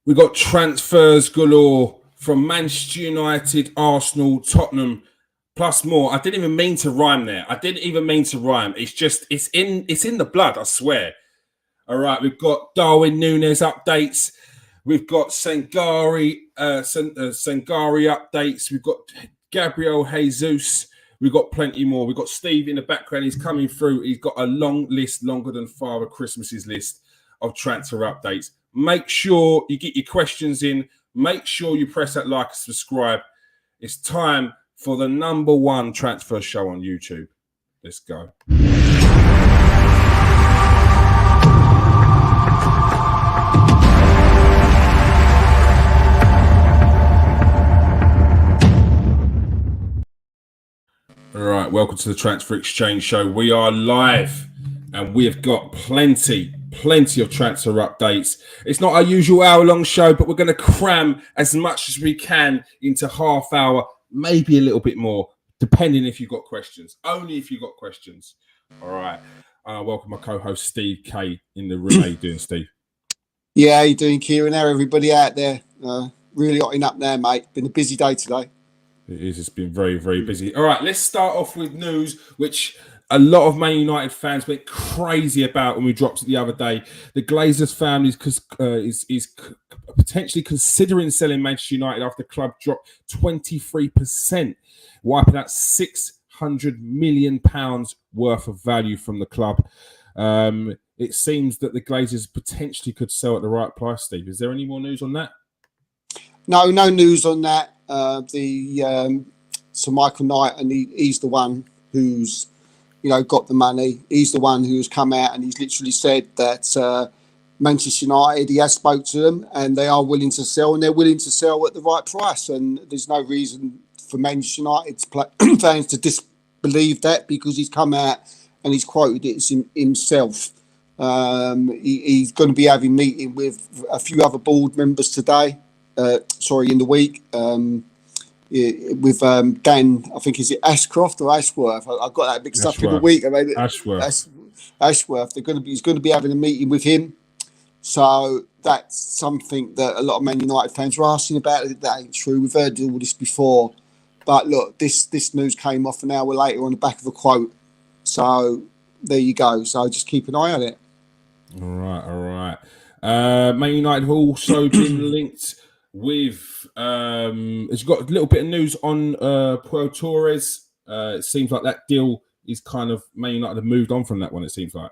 We got transfers galore from Manchester United, Arsenal, Tottenham, plus more. I didn't even mean to rhyme there. It's in the blood, I swear. All right, we've got Darwin Nunez updates. We've got Sangari updates. We've got Gabriel Jesus. We've got plenty more. We've got Steve in the background. He's coming through. He's got a long list, longer than Father Christmas's list of transfer updates. Make sure you get your questions in. Make sure you press that like and subscribe. It's time for the #1 transfer show on YouTube. Let's go. All right, welcome to the Transfer Exchange Show. We are live and we've got plenty of transfer updates. It's not our usual hour-long show, but we're going to cram as much as we can into half hour, maybe a little bit more, depending if you've got questions. Only if you've got questions. All right. Welcome my co-host Steve K in the room. How you doing, Steve? Yeah, how you doing, Kieran? How everybody out there? Really hotting up there, mate. Been a busy day today. It is. It's been very, very busy. All right, let's start off with news, which a lot of Man United fans went crazy about when we dropped it the other day. The Glazers family is potentially considering selling Manchester United after the club dropped 23%, wiping out £600 million worth of value from the club. It seems that the Glazers potentially could sell at the right price, Steve. Is there any more news on that? No news on that. Sir Michael Knight, and he's the one who's, got the money. He's the one who's come out and he's literally said that Manchester United, he has spoke to them and they are willing to sell, and they're willing to sell at the right price. And there's no reason for Manchester United fans to disbelieve that, because he's come out and he's quoted it himself. He's going to be having meeting with a few other board members today. In the week, with Dan, I think, is it Ashcroft or Ashworth? I got that mixed up in the week. Ashworth. He's going to be having a meeting with him. So that's something that a lot of Man United fans were asking about. That ain't true. We've heard all this before. But look, this news came off an hour later on the back of a quote. So there you go. So just keep an eye on it. All right. Man United have also been linked with it's got a little bit of news on Puyol Torres. It seems like that deal is kind of, Man United have moved on from that one, it seems like.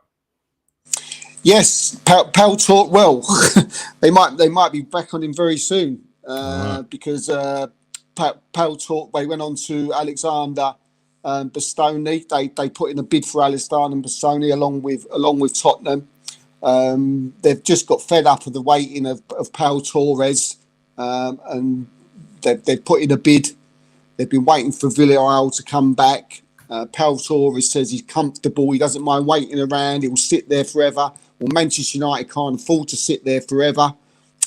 Yes, Puyol Torres. Well, they might be back on him very soon, because Puyol Torres, they went on to Alexander Bastoni. They put in a bid for Alexander Bastoni along with Tottenham. They've just got fed up of the waiting of Puyol Torres. And they've put in a bid. They've been waiting for Villarreal to come back. Puyol Torres says he's comfortable. He doesn't mind waiting around. He will sit there forever. Well, Manchester United can't afford to sit there forever.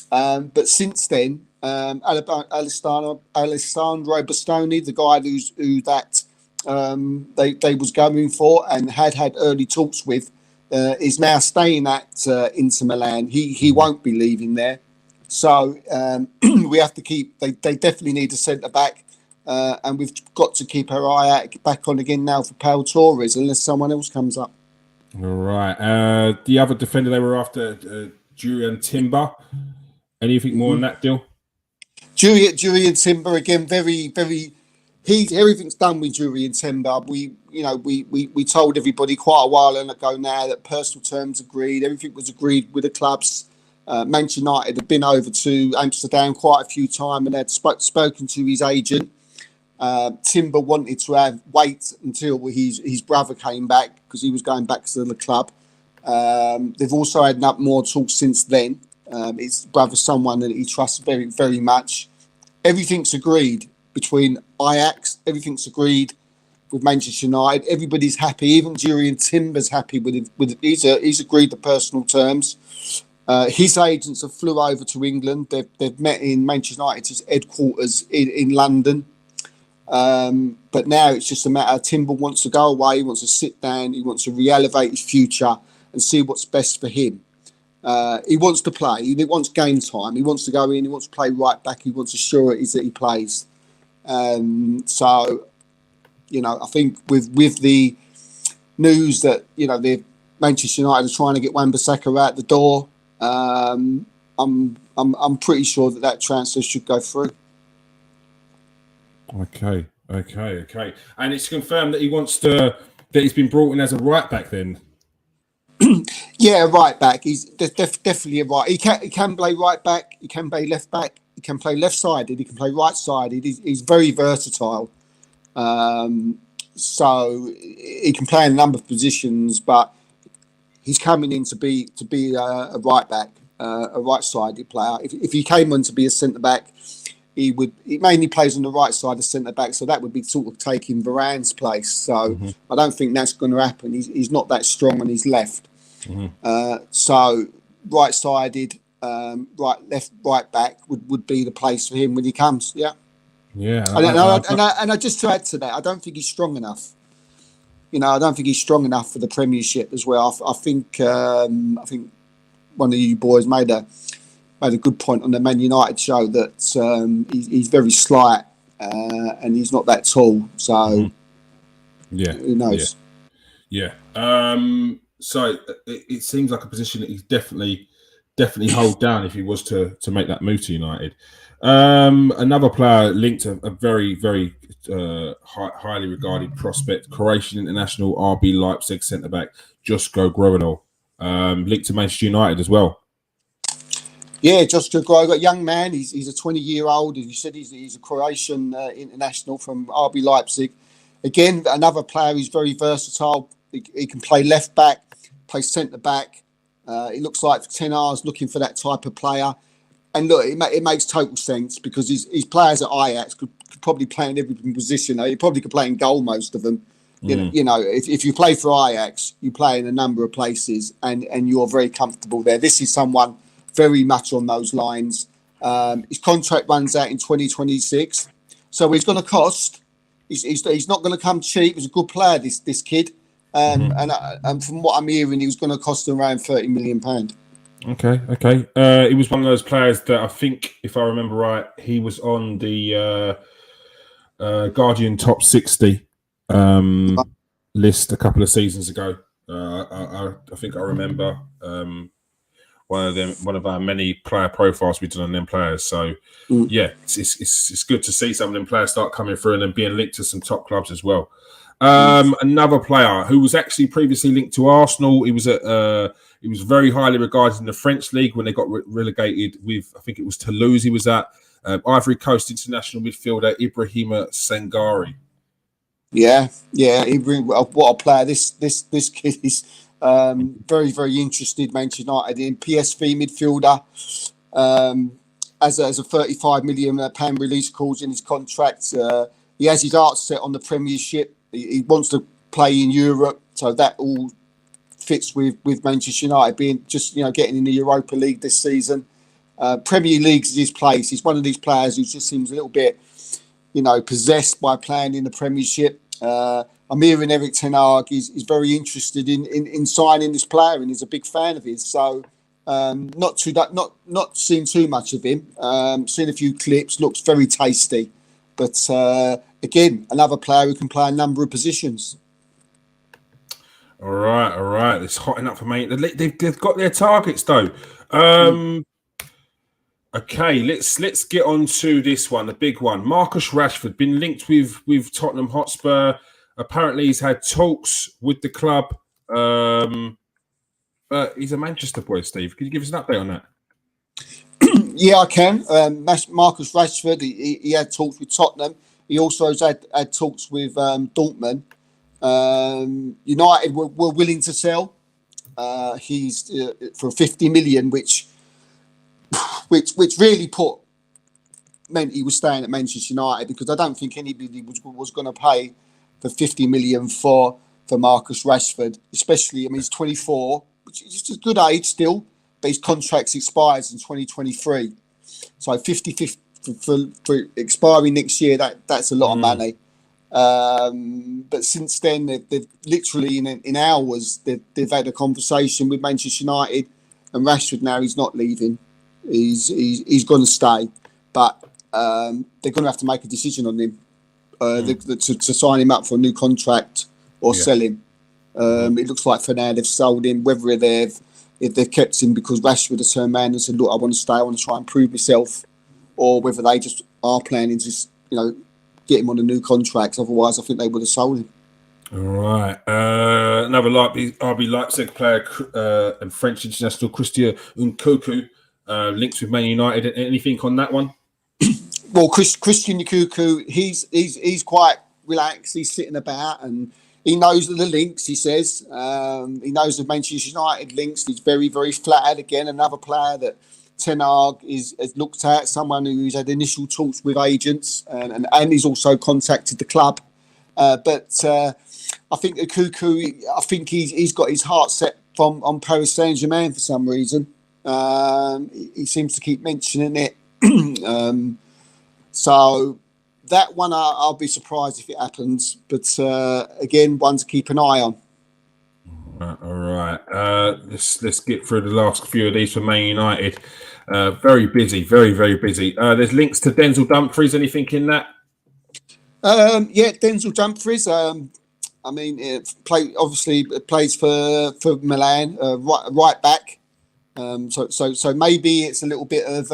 But since then, Alessandro Bastoni, the guy they was going for and had early talks with, is now staying at Inter Milan. He won't be leaving there. So we have to keep. They definitely need a centre back, and we've got to keep our eye out back on again now for Puyol Torres, unless someone else comes up. All right. The other defender they were after, Julian Timber. Anything more on that deal? Julian Timber again. Very. Everything's done with Julian Timber. We told everybody quite a while ago now that personal terms agreed. Everything was agreed with the clubs. Manchester United had been over to Amsterdam quite a few times and had spoken to his agent. Timber wanted to wait until his brother came back, because he was going back to the club. They've also had more talks since then. His brother's someone that he trusts very, very much. Everything's agreed between Ajax. Everything's agreed with Manchester United. Everybody's happy. Even Julian Timber's happy with it. He's agreed the personal terms. His agents have flew over to England. They've met in Manchester United's headquarters in London. But now it's just a matter of Timber wants to go away. He wants to sit down. He wants to re-elevate his future and see what's best for him. He wants to play. He wants game time. He wants to go in. He wants to play right back. He wants assurances that he plays. So, I think with the news that the Manchester United are trying to get Wan-Bissaka out the door, I'm pretty sure that transfer should go through. Okay. And it's confirmed that he's been brought in as a right back then. Yeah, right back. He's definitely a right. He can play right back. He can play left back. He can play left sided. He can play right sided. He's very versatile. So he can play in a number of positions, but he's coming in to be a right back, a right sided player. If he came on to be a centre back, he mainly plays on the right side of centre back, so that would be sort of taking Varane's place. So I don't think that's going to happen. He's not that strong on his left. So right-sided, right back would be the place for him when he comes. Yeah. And just to add to that, I don't think he's strong enough. I don't think he's strong enough for the Premiership as well. I think one of you boys made a good point on the Man United show that he's very slight and he's not that tall. So who knows? Yeah. So it seems like a position that he's definitely hold down if he was to make that move to United. Another player linked to a very, very highly regarded prospect, Croatian international RB Leipzig centre-back Josko Grobanov, linked to Manchester United as well. Yeah, Josko Grobanov, young man. He's a 20-year-old. As you said, he's a Croatian international from RB Leipzig. Again, another player who's very versatile. He can play left back, play centre back. It looks like Ten Hag's looking for that type of player. And look, it makes total sense because his players at Ajax could probably play in every position. He probably could play in goal, most of them. If you play for Ajax, you play in a number of places and you're very comfortable there. This is someone very much on those lines. His contract runs out in 2026. So he's going to cost. He's not going to come cheap. He's a good player, this kid. And from what I'm hearing, he was going to cost him around £30 million. Okay. He was one of those players that I think, if I remember right, he was on the Guardian Top 60 list a couple of seasons ago. I think I remember one of our many player profiles we did on them players. So it's good to see some of them players start coming through and then being linked to some top clubs as well. Another player who was actually previously linked to Arsenal. He was very highly regarded in the French league when they got relegated with, I think it was Toulouse. He was at Ivory Coast international midfielder Ibrahima Sangare. Yeah. What a player! This kid is very, very interested. Manchester United in PSV midfielder. As a £35 million release clause in his contract. He has his heart set on the Premiership. He wants to play in Europe, so that all fits with Manchester United being just getting in the Europa League this season. Premier League's his place. He's one of these players who just seems a little bit, possessed by playing in the Premiership. I'm hearing Eric Ten Hag is very interested in signing this player, and he's a big fan of his. So not seen too much of him. Seen a few clips. Looks very tasty, but again, another player who can play a number of positions. All right. It's hotting up for me. They've got their targets though. Okay, let's get on to this one, the big one. Marcus Rashford been linked with Tottenham Hotspur. Apparently, he's had talks with the club. But he's a Manchester boy, Steve. Could you give us an update on that? Yeah, I can. Marcus Rashford, he had talks with Tottenham. He also has had talks with Dortmund. United were willing to sell. He's for 50 million, which really meant he was staying at Manchester United, because I don't think anybody was going to pay for 50 million for Marcus Rashford, especially. I mean, he's 24, which is just a good age still, but his contract expires in 2023. So 50 for expiring next year, that's a lot of money. But since then, they've literally in hours they've had a conversation with Manchester United, and Rashford now he's not leaving. He's going to stay, but they're going to have to make a decision on him to sign him up for a new contract or sell him. It looks like for now they've sold him. Whether if they've kept him because Rashford has turned around and said, "Look, I want to stay. I want to try and prove myself," or whether they just are planning to, get him on a new contract. Otherwise, I think they would have sold him. All right. Another RB Leipzig player and French international Christian Nkunku links with Man United. Anything on that one? Well, Christian Nkunku, he's quite relaxed. He's sitting about and he knows the links. He says he knows the Manchester United links. He's very, very flattered. Again, another player that Ten Hag has looked at, someone who's had initial talks with agents and he's also contacted the club. But I think Nkunku, I think he's got his heart set on Paris Saint-Germain for some reason. He seems to keep mentioning it. So that one, I'll be surprised if it happens. But again, one to keep an eye on. All right. Let's get through the last few of these for Man United. Very busy, very, very busy. There's links to Denzel Dumfries. Anything in that? Yeah, Denzel Dumfries. I mean, obviously plays for Milan, right back. So maybe it's a little bit of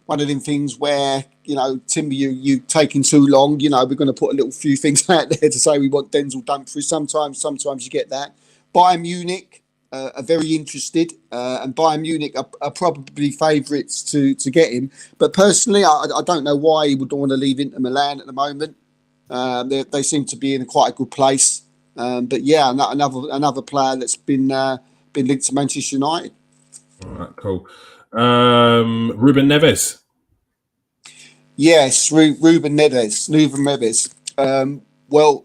one of them things where, Timber, you taking too long. We're going to put a little few things out there to say we want Denzel Dumfries. Sometimes you get that. Bayern Munich are very interested, and Bayern Munich are probably favourites to get him. But personally, I don't know why he would want to leave Inter Milan at the moment. They seem to be in quite a good place. But yeah, another player that's been linked to Manchester United. All right, cool. Ruben Neves. Yes, Ruben Neves. Well,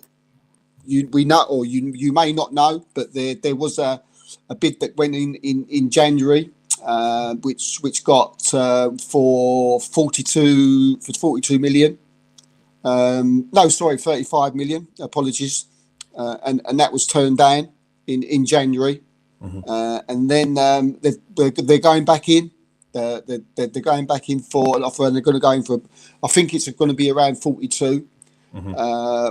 we know, or you may not know, but there was a bid that went in January, which got for 42 million. 35 million. Apologies, and that was turned down in January, and then they're going back in. They're going back in for an offer, and they're going to go in for. I think it's going to be around 42.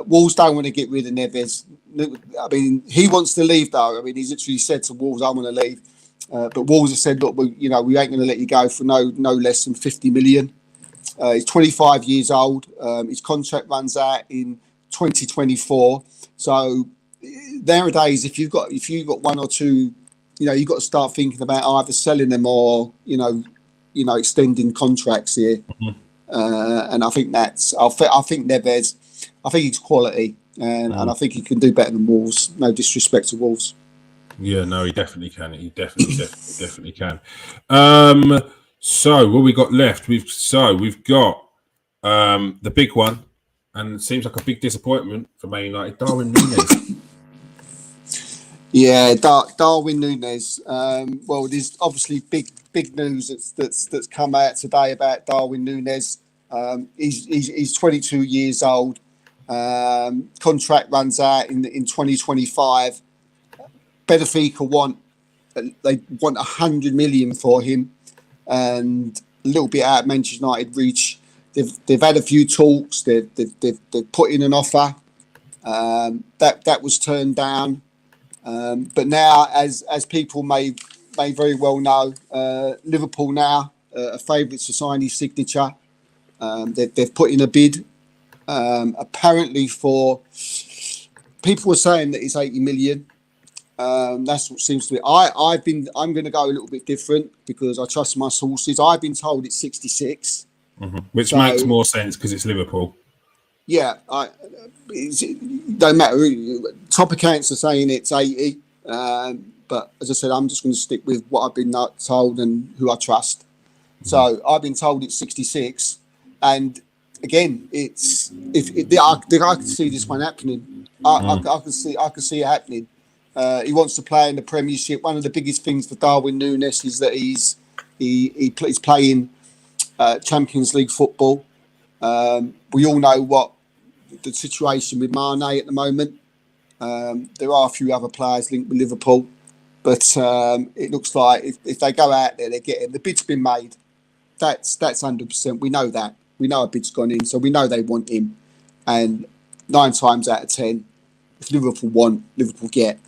Wolves don't want to get rid of Neves. I mean, he wants to leave though. I mean, he's literally said to Wolves, "I want to leave," but Wolves have said, "Look, we ain't going to let you go for no less than 50 million." He's 25 years old. His contract runs out in 2024. So nowadays, if you've got one or two, you've got to start thinking about either selling them or extending contracts here. And I think I think Neves. I think he's quality, and I think he can do better than Wolves. No disrespect to Wolves. Yeah, no, he definitely can. He definitely can. So what we got left? We've got the big one, and it seems like a big disappointment for Man United. Darwin Nunez. Yeah, Darwin Nunez. Well, there's obviously big news that's come out today about Darwin Nunez. He's 22 years old. Contract runs out in 2025. Benfica want 100 million for him, and a little bit out of Manchester United reach. They've had a few talks. They've put in an offer. That was turned down. But now, as people may very well know, Liverpool now are favourites to sign his signature. They've put in a bid. Apparently, for people were saying that it's 80 million. That's what seems to be. I'm going to go a little bit different because I trust my sources. I've been told it's 66, which makes more sense because it's Liverpool. Yeah, it don't matter. Top accounts are saying it's 80, but as I said, I'm just going to stick with what I've been told and who I trust. So I've been told it's 66, and again, it's I can see this one happening. I can see it happening. He wants to play in the Premiership. One of the biggest things for Darwin Nunez is that he's playing Champions League football. We all know what the situation with Mane at the moment. There are a few other players linked with Liverpool. But it looks like if they go out there, they get him. The bid's been made. That's 100%. We know that. We know a bid's gone in, so we know they want him. And 9 times out of 10, if Liverpool want, Liverpool get.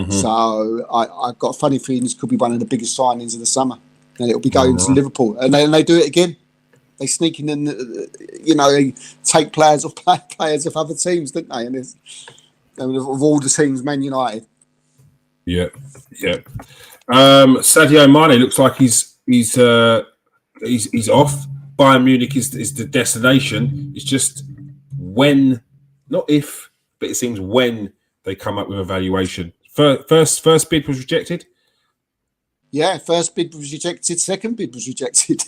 So I've got a funny feeling this could be one of the biggest signings of the summer, and it'll be going to Liverpool, and they do it again. They sneak in, and they take players of other teams, don't they? And of all the teams, Man United. Yeah. Sadio Mane looks like he's off. Bayern Munich is the destination. It's just when, not if, but it seems when they come up with a valuation. First bid was rejected. Yeah, first bid was rejected. Second bid was rejected.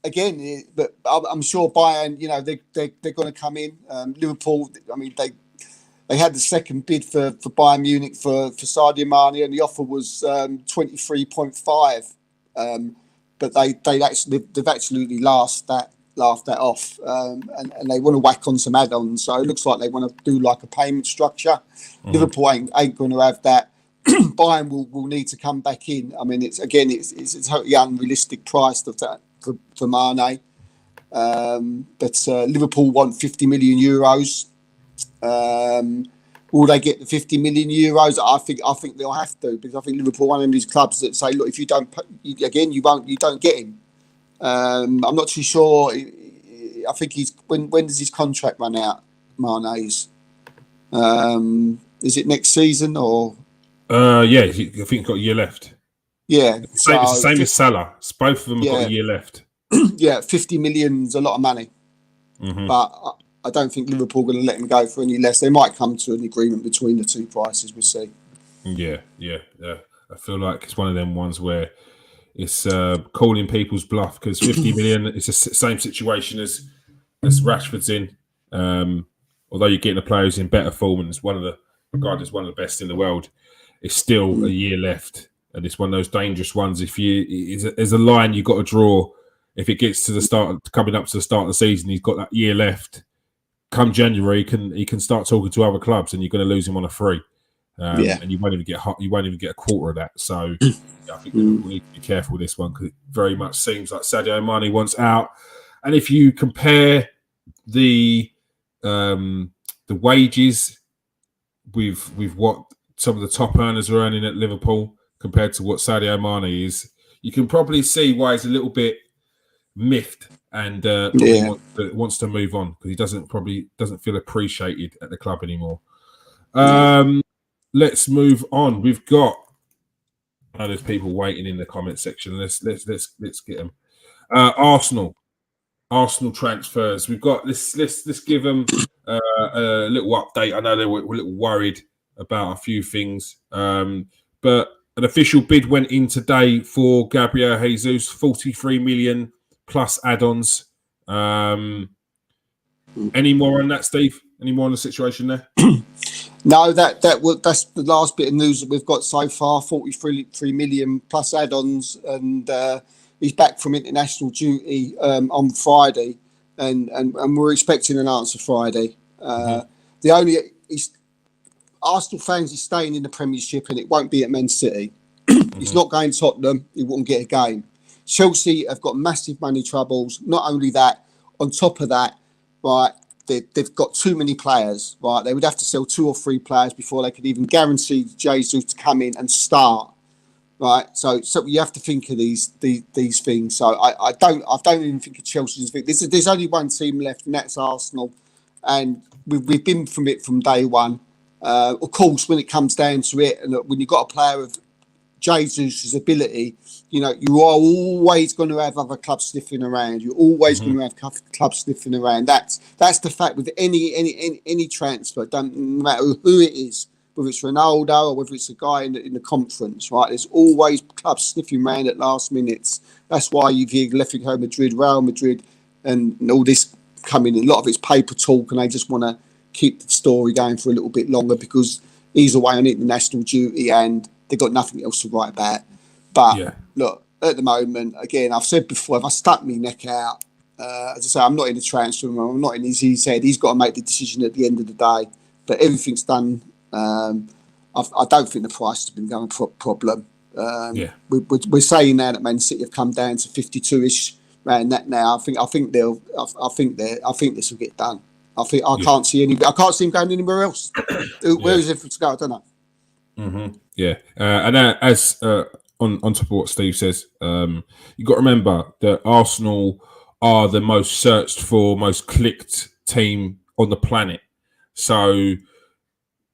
Again, but I'm sure Bayern, they're going to come in. Liverpool, I mean, they had the second bid for Bayern Munich for Sadio Mane, and the offer was 23.5. But they've absolutely laughed that off, and they want to whack on some add-ons. So it looks like they want to do like a payment structure. Liverpool ain't going to have that. Bayern will need to come back in. I mean, it's a totally unrealistic price for Mane. But Liverpool want 50 million euros. Will they get the 50 million euros? I think they'll have to, because I think Liverpool one of these clubs that say, look, if you don't you don't get him. I'm not too sure. I think when does his contract run out? Mane's. Is it next season or? Yeah, I think he's got a year left. Yeah, it's the same as Salah. Both of them have got a year left. Yeah, 50 million's a lot of money, but I don't think Liverpool are going to let him go for any less. They might come to an agreement between the two prices. We'll see. Yeah. I feel like it's one of them ones where it's calling people's bluff, because 50 million is the same situation as Rashford's in. Although you're getting the players in better form, and it's one of the best in the world, it's still a year left, and it's one of those dangerous ones. There's a line you've got to draw. If it gets to coming up to the start of the season, he's got that year left. Come January, he can start talking to other clubs, and you're going to lose him on a free, and you won't even get a quarter of that. So I think we need to be careful with this one, because it very much seems like Sadio Mane wants out. And if you compare the wages with what some of the top earners are earning at Liverpool compared to what Sadio Mane is, you can probably see why he's a little bit miffed and wants to move on, because he doesn't feel appreciated at the club anymore. Let's move on. We've got there's people waiting in the comment section. Let's get them. Arsenal transfers. We've got let's give them a little update. I know they were a little worried about a few things, but an official bid went in today for Gabriel Jesus, 43 million plus add-ons. Any more on that, Steve? Any more on the situation there? No, that's the last bit of news that we've got so far. 43 million plus add-ons, and he's back from international duty on Friday, and we're expecting an answer Friday. Arsenal fans is staying in the Premiership, and it won't be at Man City. He's not going to Tottenham. He won't get a game. Chelsea have got massive money troubles. Not only that, on top of that, right, they've got too many players. Right, they would have to sell 2 or 3 players before they could even guarantee Jesus to come in and start. Right, so you have to think of these things. So I don't even think of Chelsea's thing. There's only one team left, and that's Arsenal, and we've been from it from day one. Of course, when it comes down to it, and when you've got a player of Jesus' ability, you are always going to have other clubs sniffing around. You're always going to have clubs sniffing around. That's the fact with any transfer. No matter who it is, whether it's Ronaldo or whether it's a guy in the conference, right? There's always clubs sniffing around at last minutes. That's why you've heard Atletico Madrid, Real Madrid, and all this coming in. A lot of it's paper talk, and they just want to keep the story going for a little bit longer, because he's away on international duty and they've got nothing else to write about. But look, at the moment, again, I've said before, if I stuck my neck out, as I say, I'm not in the transfer room, I'm not in his head. He's got to make the decision at the end of the day. But everything's done. I don't think the price has been going a problem. Yeah. We're saying now that Man City have come down to 52-ish around that now. I think this will get done. I can't see him going anywhere else. Where is it to go? I don't know. Mm-hmm. Yeah, and as on top of what Steve says, you got to remember that Arsenal are the most searched for, most clicked team on the planet. So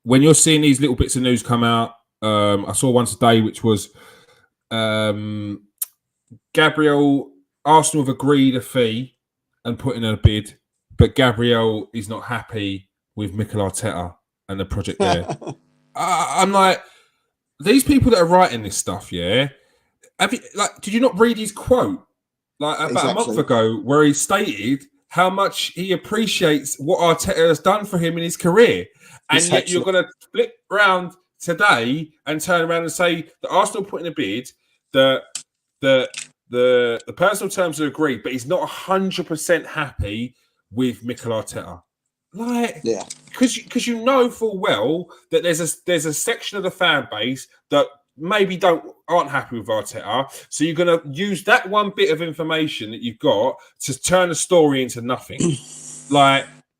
when you're seeing these little bits of news come out, I saw one today, which was Gabriel. Arsenal have agreed a fee and put in a bid, but Gabriel is not happy with Mikel Arteta and the project there. I'm like, these people that are writing this stuff, did you not read his quote about a month ago where he stated how much he appreciates what Arteta has done for him in his career, and yet you're going to flip round today and turn around and say that Arsenal put in a bid that the personal terms are agreed, but he's not 100% happy with Mikel Arteta. Because you know full well that there's a section of the fan base that maybe aren't happy with Arteta, so you're going to use that one bit of information that you've got to turn a story into nothing.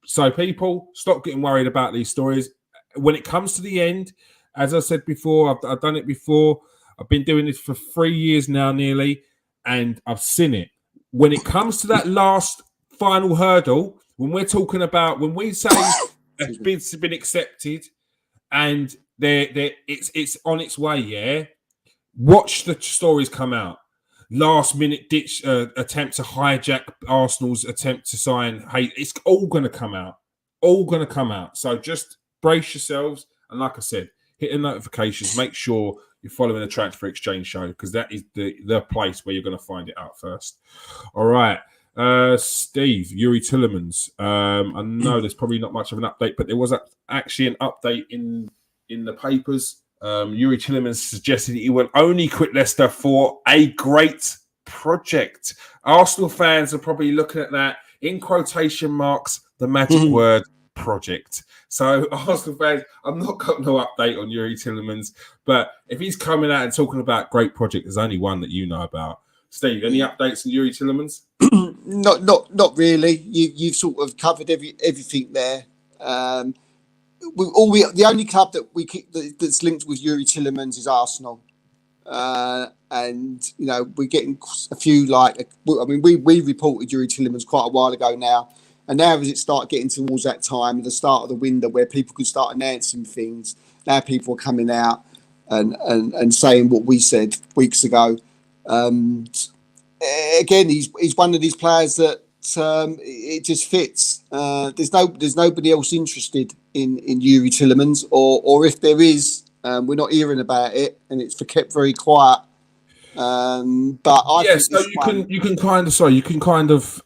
So people stop getting worried about these stories. When it comes to the end, as I said before, I've done it before. I've been doing this for 3 years now, nearly, and I've seen it. When it comes to that last final hurdle, when we say a bid's been accepted and it's on its way, watch the stories come out. Last minute ditch attempt to hijack Arsenal's attempt to sign. Hey, it's all going to come out. So just brace yourselves. And like I said, hit the notifications. Make sure you're following the Transfer Exchange show, because that is the place where you're going to find it out first. All right. Steve, Yuri Tillemans. I know there's probably not much of an update, but there was actually an update in the papers. Yuri Tillemans suggested he will only quit Leicester for a great project. Arsenal fans are probably looking at that in quotation marks, the magic word project. So Arsenal fans, I'm not got no update on Yuri Tillemans, but if he's coming out and talking about great project, there's only one that you know about. Steve, any updates on Yuri Tillemans? Not really. You've sort of covered everything there. The only club that we keep that's linked with Yuri Tillemans is Arsenal, and we're getting a few we reported Yuri Tillemans quite a while ago now, and now as it started getting towards that time, the start of the window where people could start announcing things, now people are coming out and saying what we said weeks ago. Again, he's one of these players that it just fits. There's nobody else interested in Yuri Tillemans, or if there is, we're not hearing about it, and it's kept very quiet. But I think you can kind of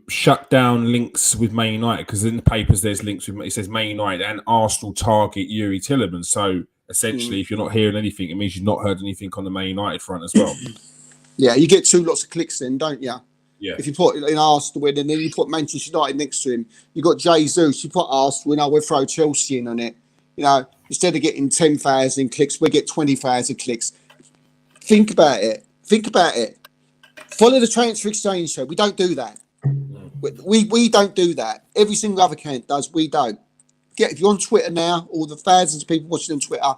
shut down links with Man United, because in the papers there's links with, it says Man United and Arsenal target Yuri Tillemans. So essentially, if you're not hearing anything, it means you've not heard anything on the Man United front as well. Yeah, you get lots of clicks then, don't you? Yeah. If you put in Arsenal and then you put Manchester United next to him, you got Jesus. You put Arsenal, we'll throw Chelsea in on it. Instead of getting 10,000 clicks, we get 20,000 clicks. Think about it. Follow the Transfer Exchange show. We don't do that. We don't do that. Every single other account does. We don't. If you're on Twitter now, all the thousands of people watching on Twitter,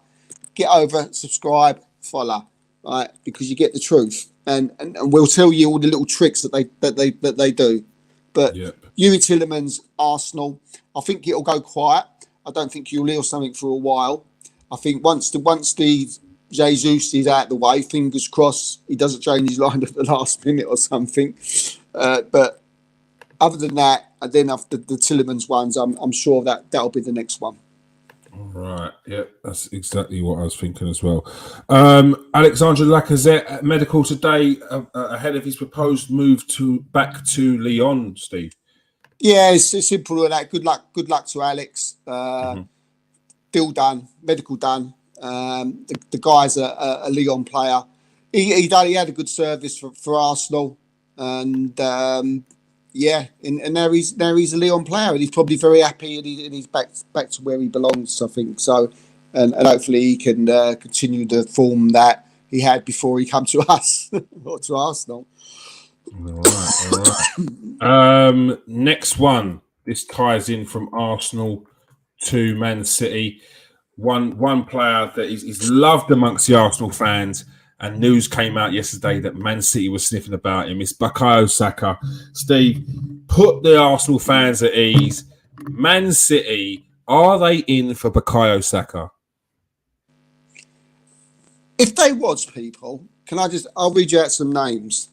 get over, subscribe, follow, right? Because you get the truth. And we'll tell you all the little tricks that they do. But Yuri Tillemans, Arsenal, I think it'll go quiet. I don't think you'll hear something for a while. I think once the Jesus is out the way, fingers crossed, he doesn't change his line at the last minute or something. But other than that, and then after the Tillemans ones, I'm sure that'll be the next one. Right, yeah, that's exactly what I was thinking as well. Alexandre Lacazette, medical today ahead of his proposed move back to Lyon, Steve. Yeah, it's simple as that. Good luck to Alex. Deal done, medical done. The guy's a Lyon player. He had a good service for Arsenal, and and now he's a Lyon player, and he's probably very happy, and he's back to where he belongs, I think. So and hopefully he can continue the form that he had before he came to us or to Arsenal. All right. Next one. This ties in from Arsenal to Man City. One player that is loved amongst the Arsenal fans, and news came out yesterday that Man City was sniffing about him. It's Bukayo Saka. Steve, put the Arsenal fans at ease. Man City, are they in for Bukayo Saka? If they was, people, I'll read you out some names.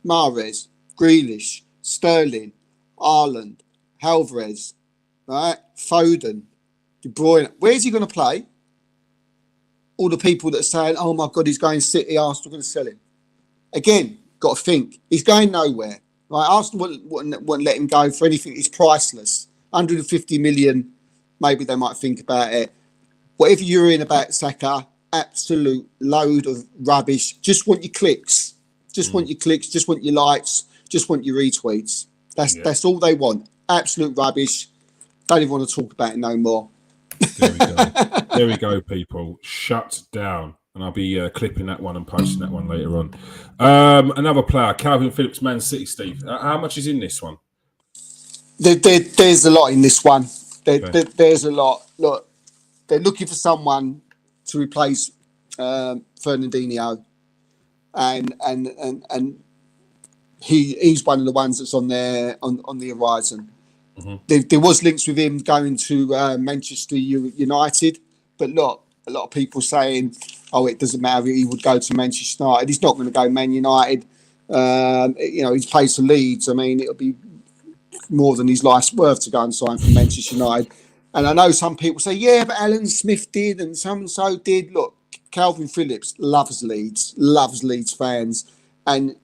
Mahrez, Grealish, Sterling, Haaland, Alvarez, right? Foden, De Bruyne. Where's he going to play? All the people that are saying, oh my God, he's going City, Arsenal going to sell him. Again, got to think, he's going nowhere. Right? Arsenal wouldn't let him go for anything. He's priceless. 150 million, maybe they might think about it. Whatever you're in about Saka, absolute load of rubbish. Just want your clicks. Just want your clicks. Just want your likes. Just want your retweets. That's all they want. Absolute rubbish. Don't even want to talk about it no more. There we go. There we go, people. Shut down. And I'll be clipping that one and posting that one later on. Another player, Kalvin Phillips, Man City, Steve. How much is in this one? There's a lot in this one. There's a lot. Look, they're looking for someone to replace Fernandinho. And he's one of the ones that's on the horizon. Mm-hmm. There was links with him going to Manchester United, but look, a lot of people saying, "Oh, it doesn't matter. He would go to Manchester United. He's not going to go Man United. He's played for Leeds. I mean, it'll be more than his life's worth to go and sign for Manchester United." And I know some people say, "Yeah, but Alan Smith did, and so and so did." Look, Kalvin Phillips loves Leeds fans, and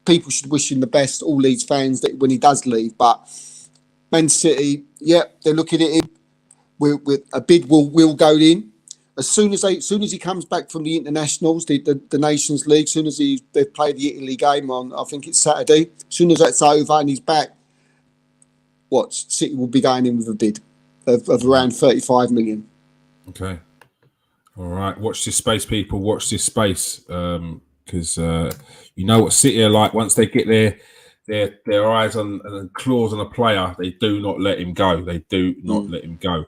people should wish him the best. All Leeds fans that when he does leave, but Man City, they're looking at him with a bid will go in as soon as he comes back from the internationals, the Nations League. As soon as they've played the Italy game on, I think it's Saturday. As soon as that's over and he's back, City will be going in with a bid of around 35 million. Okay. All right, watch this space, people. Watch this space, because you know what City are like. Once they get their eyes on and claws on a player, they do not let him go. They do not let him go.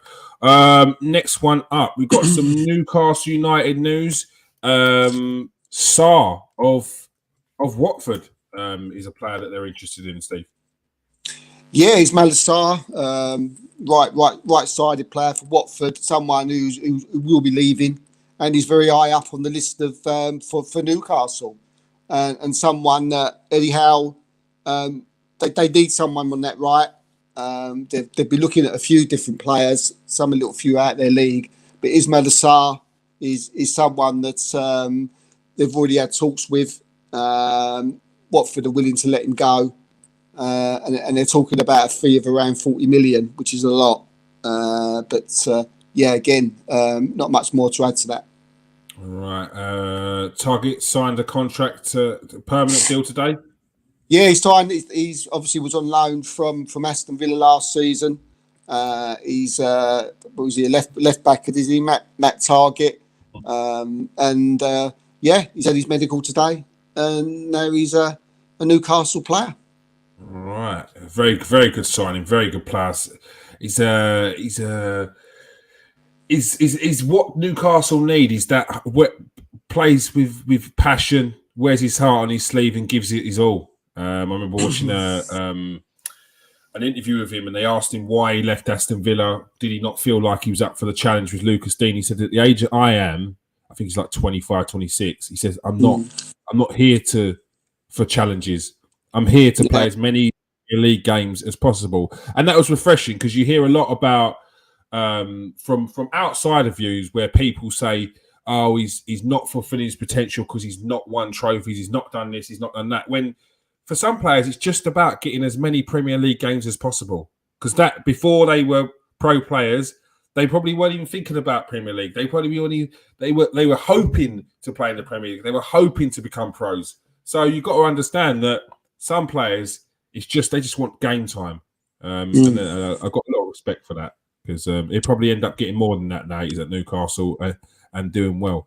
Next one up, we've got some Newcastle United news. Sarr of Watford is a player that they're interested in, Steve. Yeah, he's Sarr, right-sided player for Watford. Someone who will be leaving, and he's very high up on the list of for Newcastle, and someone that Eddie Howe. They need someone on that right. They'll be looking at a few different players, some a little few out their league. But Ismaila Sarr is someone that they've already had talks with. Watford are willing to let him go, and they're talking about a fee of around 40 million, which is a lot. Again, not much more to add to that. All right. Target signed a contract, permanent deal today. Yeah, he's signed. He's obviously was on loan from Aston Villa last season. He's what was he, a left back? Is he Matt Target? He's had his medical today, and now he's a Newcastle player. All right, very very good signing, very good player. He's what Newcastle need. Is that plays with passion, wears his heart on his sleeve, and gives it his all. I remember watching an interview with him, and they asked him why he left Aston Villa. Did he not feel like he was up for the challenge with Lucas Dean? He said, at the age that I am, I think he's like 25, 26. He says, I'm not here for challenges. I'm here to play as many league games as possible. And that was refreshing, because you hear a lot about from outsider views where people say, oh, he's not fulfilling his potential because he's not won trophies, he's not done this, he's not done that. When for some players, it's just about getting as many Premier League games as possible. Because that before they were pro players, they probably weren't even thinking about Premier League. They probably they were hoping to play in the Premier League. They were hoping to become pros. So you've got to understand that some players, they just want game time. And I've got a lot of respect for that. because he'll probably end up getting more than that now. He's at Newcastle and doing well.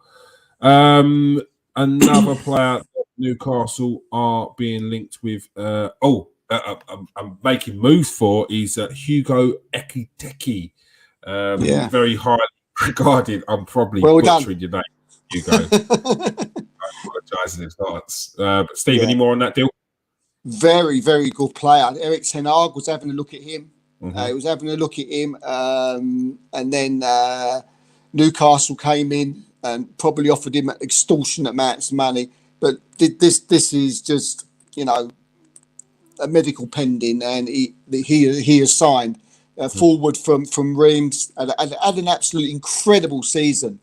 Another player that Newcastle are being linked with. I'm making moves for is Hugo Ekitike. Very highly regarded. I'm probably butchering your name, Hugo. I apologise in advance. But Steve, any more on that deal? Very, very good player. Eric Ten Hag was having a look at him. He was having a look at him, and then Newcastle came in and probably offered him extortionate amounts of money. But this is just, a medical pending, and he has signed. Forward from Reims, had an absolutely incredible season.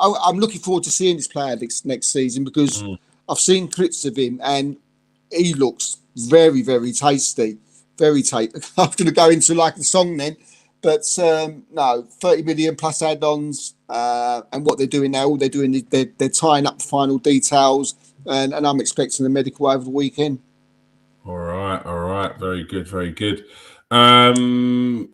I'm looking forward to seeing this player next season because I've seen clips of him and he looks very, very tasty. Very tasty. I'm going to go into like a song then, but no, 30 million plus add-ons, and what they're doing now, all they're doing is they're tying up the final details, and I'm expecting the medical over the weekend. All right. Very good.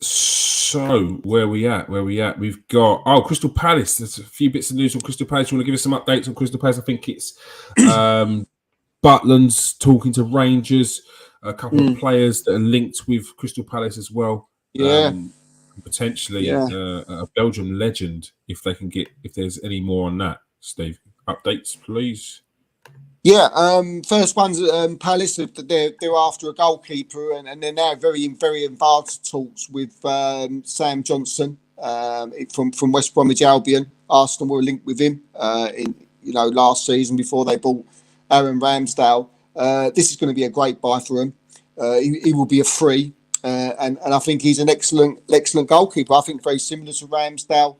So where we at? We've got Crystal Palace. There's a few bits of news on Crystal Palace. You want to give us some updates on Crystal Palace? I think it's Butland's talking to Rangers, a couple of players that are linked with Crystal Palace as well. Potentially a Belgium legend if there's any more on that. Steve, updates please. First one's Palace. They're after a goalkeeper, and they're now very, very advanced talks with Sam Johnson from West Bromwich Albion. Arsenal were linked with him in last season before they bought Aaron Ramsdale. This is going to be a great buy for him. He will be a free, and I think he's an excellent goalkeeper. I think very similar to Ramsdale,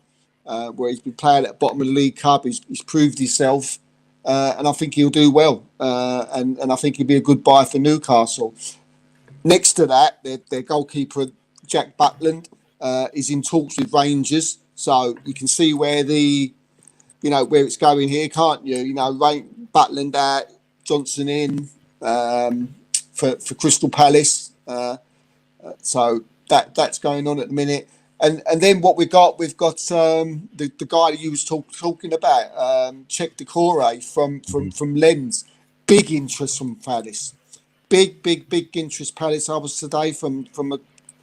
where he's been playing at the bottom of the League Cup. He's proved himself. And I think he'll do well, and I think he'll be a good buy for Newcastle. Next to that, their goalkeeper Jack Butland is in talks with Rangers, so you can see where where it's going here, can't you? Butland out, Johnson in for Crystal Palace, so that's going on at the minute. And then what we've got the guy that you was talking about, Czech Decore from Lens. Big interest from Palace. Big interest Palace. I was today from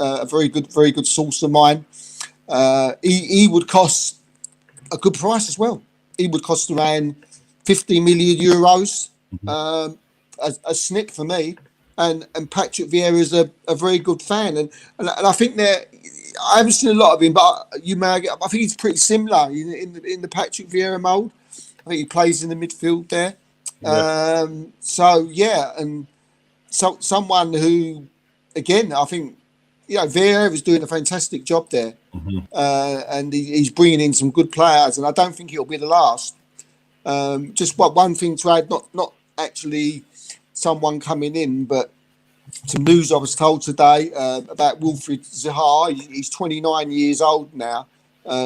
a very good source of mine. He would cost a good price as well. He would cost around 50 million euros. A snip for me. And Patrick Vieira is a very good fan, and I think I haven't seen a lot of him, but I think he's pretty similar in the Patrick Vieira mould. I think he plays in the midfield there. And someone who, again, I think Vieira is doing a fantastic job there, and he's bringing in some good players, and I don't think it'll be the last. Just one thing to add, not actually someone coming in, but some news I was told today about Wilfried Zaha. He's 29 years old now.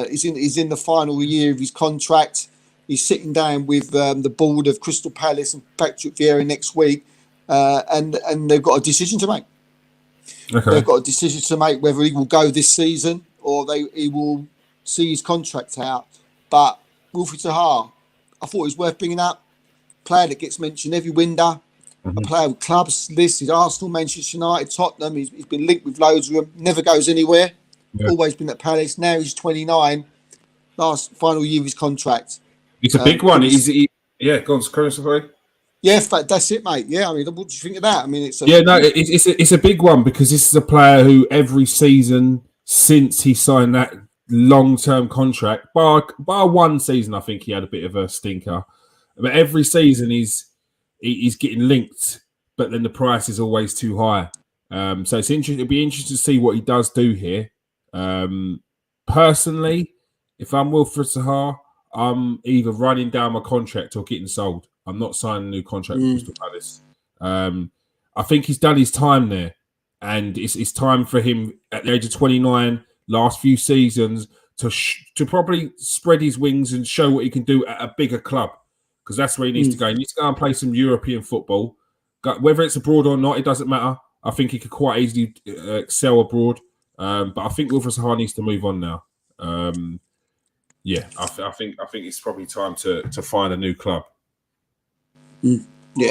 He's in the final year of his contract. He's sitting down with the board of Crystal Palace and Patrick Vieira next week, and they've got a decision to make. Okay. They've got a decision to make whether he will go this season or he will see his contract out. But Wilfried Zaha, I thought it was worth bringing up. Player that gets mentioned every window. A player with clubs listed: Arsenal, Manchester United, Tottenham. He's been linked with loads of them. Never goes anywhere. Always been at Palace. Now he's 29. Final year of his contract. It's a big one. Go on, sorry. Yeah, that's it, mate. Yeah, I mean, what do you think of that? I mean, it's a big one because this is a player who every season since he signed that long-term contract, bar one season, I think he had a bit of a stinker. But every season he's getting linked, but then the price is always too high. So it's interesting. It'll be interesting to see what he does do here. Personally, if I'm Wilfried Zaha, I'm either running down my contract or getting sold. I'm not signing a new contract with Crystal Palace. I think he's done his time there, and it's time for him at the age of 29, last few seasons, to probably spread his wings and show what he can do at a bigger club. Because that's where he needs to go. He needs to go and play some European football. Whether it's abroad or not, it doesn't matter. I think he could quite easily excel abroad. But I think Wilfred Zaha needs to move on now. Yeah, I think it's probably time to find a new club. Yeah.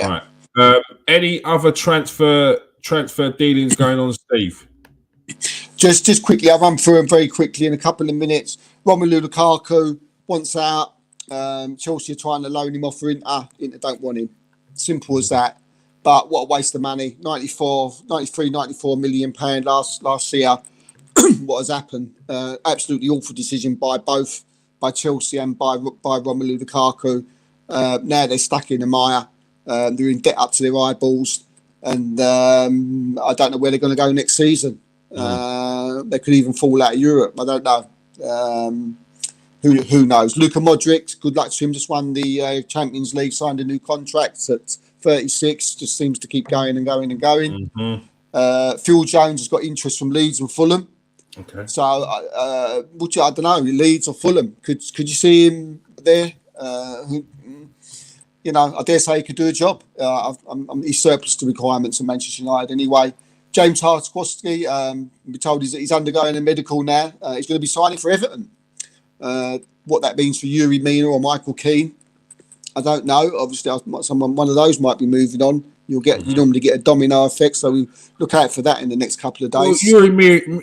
All right. Any other transfer dealings going on, Steve? Just quickly, I'll run through them very quickly in a couple of minutes. Romelu Lukaku wants out. Chelsea are trying to loan him off for Inter. Inter don't want him. Simple as that. But what a waste of money. 94 million pound last year. What has happened? Absolutely awful decision by Chelsea and by Romelu Lukaku. Now they're stuck in the mire. They're in debt up to their eyeballs, and I don't know where they're going to go next season. They could even fall out of Europe. I don't know. Who knows? Luka Modric, good luck to him. Just won the Champions League, signed a new contract at 36. Just seems to keep going and going and going. Phil Jones has got interest from Leeds and Fulham. Okay. So, I don't know, Leeds or Fulham. Could you see him there? I dare say he could do a job. He's surplus to requirements at Manchester United anyway. James Tarkowski, we're told he's undergoing a medical now. He's going to be signing for Everton. What that means for Yuri Mina or Michael Keane, I don't know. Obviously, one of those might be moving on. You normally get a domino effect, so we look out for that in the next couple of days. Well,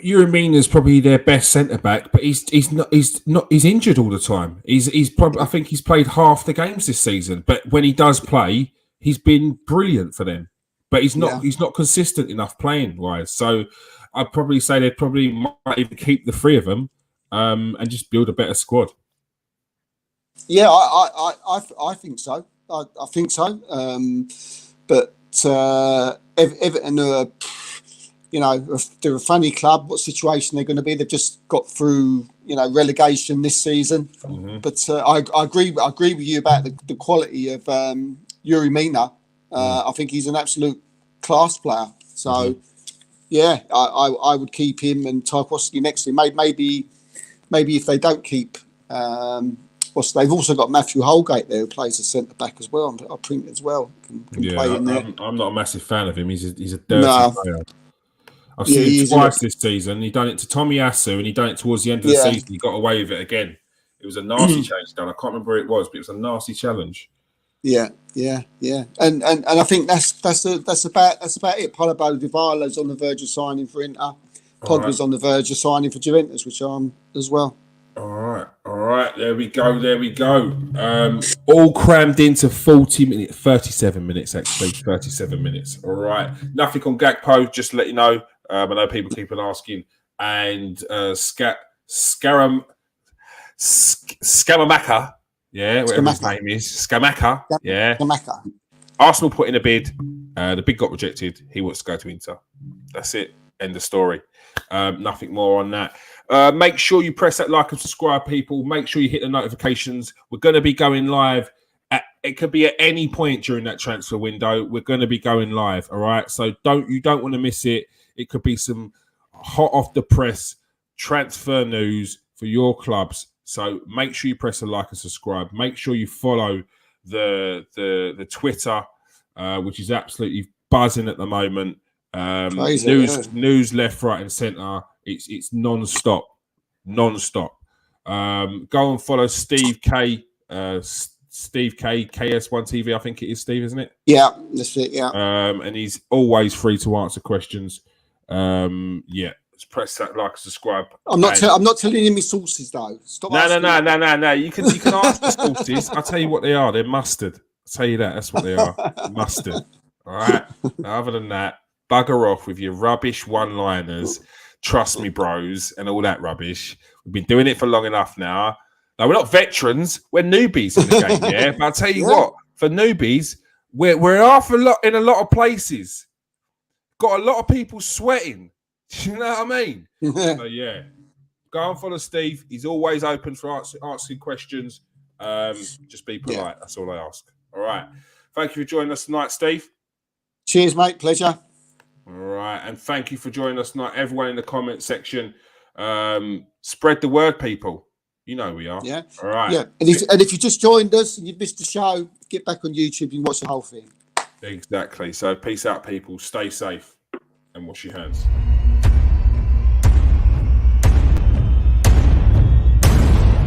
Yuri Mina is probably their best centre back, but he's injured all the time. I think he's played half the games this season, but when he does play, he's been brilliant for them. But he's not consistent enough playing wise. So I'd probably say they probably might even keep the three of them and just build a better squad. Yeah, I think so. I think so. But Everton are, they're a funny club. What situation they're going to be? They've just got through, relegation this season. But I agree with you about the quality of Yuri Mina. I think he's an absolute class player. So, I would keep him and Tarkowski next to him. Maybe if they don't keep. They've also got Matthew Holgate there who plays a centre back as well. I think as well can play in there. I'm not a massive fan of him. He's a dirty player. I've seen him twice this season. He done it to Tomiyasu and he done it towards the end of the season. He got away with it again. It was a nasty challenge done. I can't remember who it was, but it was a nasty challenge. Yeah. And I think that's about it. Paulo Dybala's on the verge of signing for Inter. Pogba's on the verge of signing for Juventus, which I'm as well. All right. There we go. All crammed into 37 minutes, actually. 37 minutes. All right. Nothing on Gakpo, just to let you know. I know people keep on asking. And Scamamaka, whatever his name is. Scamacca. Yeah. Scamacca. Arsenal put in a bid. The bid got rejected. He wants to go to Inter. That's it. End of story. Nothing more on that. Make sure you press that like and subscribe, people. Make sure you hit the notifications. We're going to be going live. It could be at any point during that transfer window. We're going to be going live. All right. So you don't want to miss it. It could be some hot off the press transfer news for your clubs. So make sure you press the like and subscribe. Make sure you follow the Twitter, which is absolutely buzzing at the moment. News left, right, and centre. It's non-stop. Go and follow Steve K. Steve K. KS1 TV. I think it is Steve, isn't it? Yeah, that's it. Yeah. And he's always free to answer questions. Just press that like and subscribe. I'm not telling you my sources though. Stop. No. You can ask the sources. I'll tell you what they are. They're mustard. I'll tell you that. That's what they are. Mustard. All right. Other than that, bugger off with your rubbish one-liners. Trust me, bros, and all that rubbish. We've been doing it for long enough now. Now, we're not veterans. We're newbies in the game, yeah? But I'll tell you what, for newbies, we're half a lot in a lot of places. Got a lot of people sweating. You know what I mean? So, yeah. Go and follow Steve. He's always open for asking questions. Just be polite. Yeah. That's all I ask. All right. Thank you for joining us tonight, Steve. Cheers, mate. Pleasure. All right, and thank you for joining us tonight, everyone in the comment section. Spread the word, people. You know we are. Yeah. All right. Yeah. And if you just joined us and you missed the show, get back on YouTube and watch the whole thing. Exactly. So peace out, people. Stay safe and wash your hands.